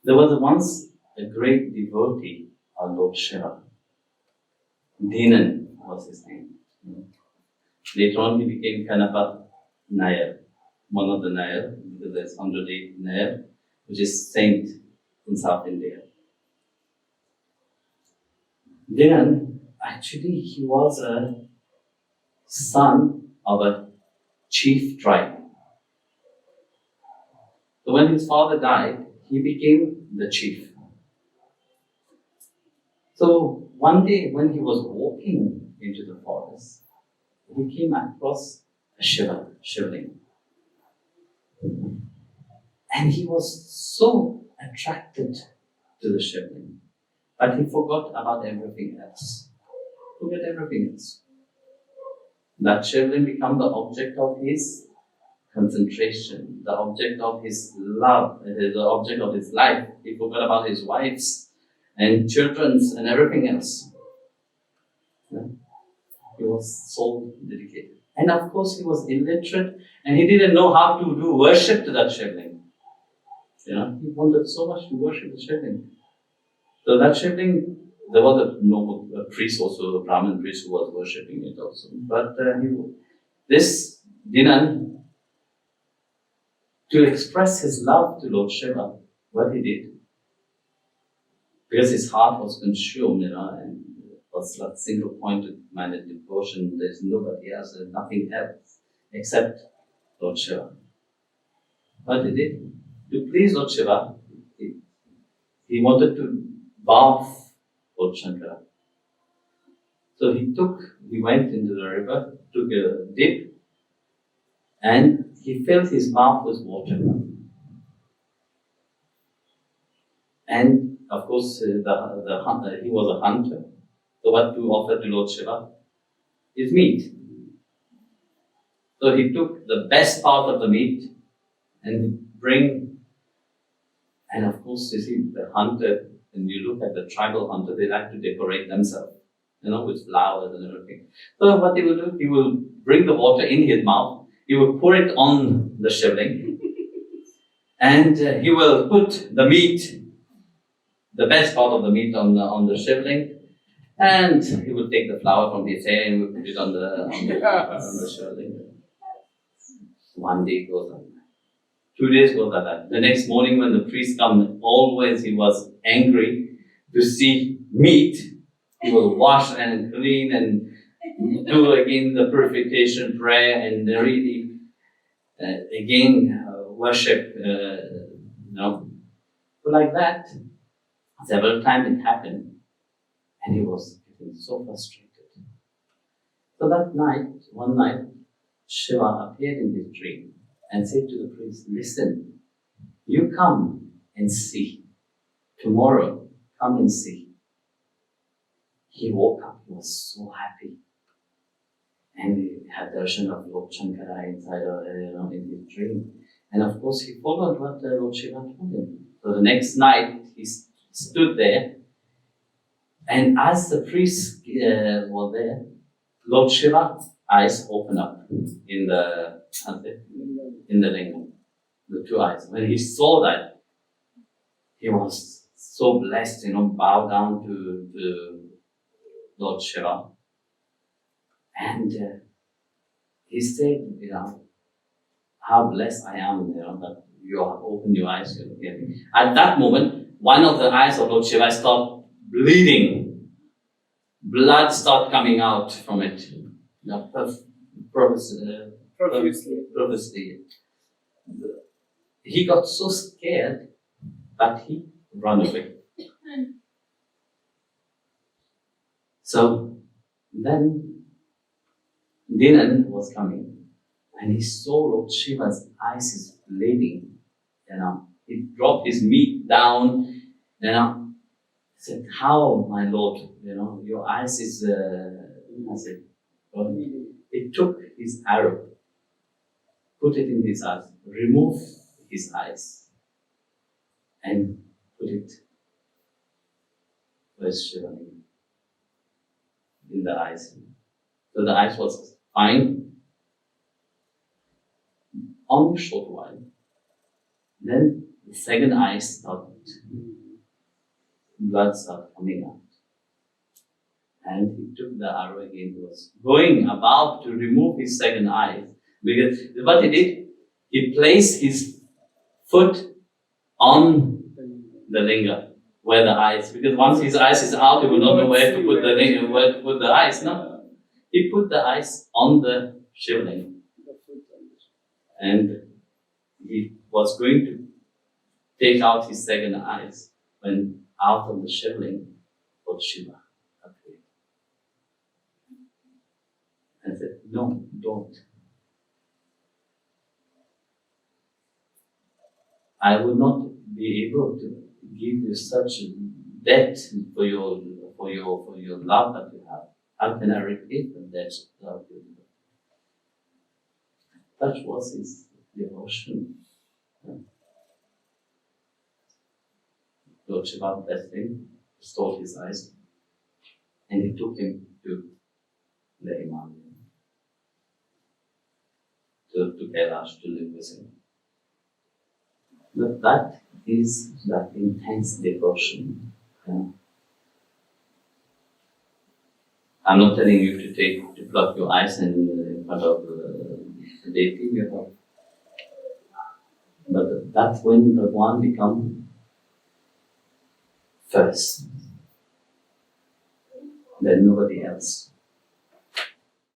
There was once a great devotee of Lord Shiva. Dinna was his name. Later on, he became Kannappa Nayanar, one of the Nayanar, because there's 108 Nayanar, which is saint in South India. Dinna, actually, he was a son of a chief tribe. So when his father died, he became the chief. So one day when he was walking into the forest, he came across a shivling. And he was so attracted to the shivling, but he forgot about everything else. Forget everything else. That shivling became the object of his concentration, the object of his love, the object of his life. He forgot about his wives and children's and everything else. Yeah. He was so dedicated. And of course he was illiterate and he didn't know how to do worship to that shivling. He wanted so much to worship the shivling. So that shivling, there was a priest also, a Brahmin priest who was worshipping it also. But this Dinna, to express his love to Lord Shiva, what he did, because his heart was consumed, and was like single-pointed minded devotion. There's nobody else, there's nothing else except Lord Shiva. What he did, to please Lord Shiva, he wanted to bath Lord Shankara. So he went into the river, took a dip, and he filled his mouth with water. And of course, he was a hunter. So what to offer to Lord Shiva is meat. So he took the best part of the meat and and of course, you see, the hunter, when you look at the tribal hunter, they like to decorate themselves, with flowers and everything. So what he will do, he will bring the water in his mouth, he will pour it on the shivling, and he will put the meat, the best part of the meat on the shivling, and he will take the flower from his hair and will put it on the shivling. One day goes on. 2 days goes like that. The next morning when the priest comes, always he was angry to see meat. He will wash and clean and do again the purification prayer and really again worship. So like that, several times it happened, and he was getting so frustrated. So that one night, Shiva appeared in his dream and said to the priest, listen, you come and see. Tomorrow, come and see. He woke up, he was so happy. And he had darshan of Lord Shankara inside in his dream. And of course, he followed what Lord Shiva told him. So the next night, he stood there. And as the priest was there, Lord Shiva's eyes opened up in the lingam, the two eyes. When he saw that, he was so blessed, bowed down to Lord Shiva. And he said, how blessed I am, that you have opened your eyes. At that moment, one of the eyes of Lord Shiva stopped bleeding. Blood started coming out from it. Profusely. He got so scared that he ran away. So then Dinna was coming and he saw Lord Shiva's eyes is bleeding. He dropped his meat down. He said, how, my Lord, your eyes is, I said, he took his arrow, put it in his eyes, removed his eyes, and put it with Shiva in the eyes. So the eyes was fine. Only a short while. Then the second eye started Blood started coming out. And he took the arrow again. He was going about to remove his second eye. Because what he did, he placed his foot on the linga, where the eyes, because once his eyes is out, he will not know where to put the linga, where to put the eyes. No, he put the eyes on the shivling, and he was going to take out his second eyes when out of the shivling, Lord Shiva appeared and said, "No, don't. I will not be able to give you such debt for your love that you have. How can I repay the debt of you?" That was his devotion. Lord Shiva blessed him, restored his eyes, and he took him to the Himalaya, to Kailash to live with him. But that is that intense devotion. I'm not telling you to plug your eyes in front of the deity you have. But that's when the one becomes first. Then nobody else.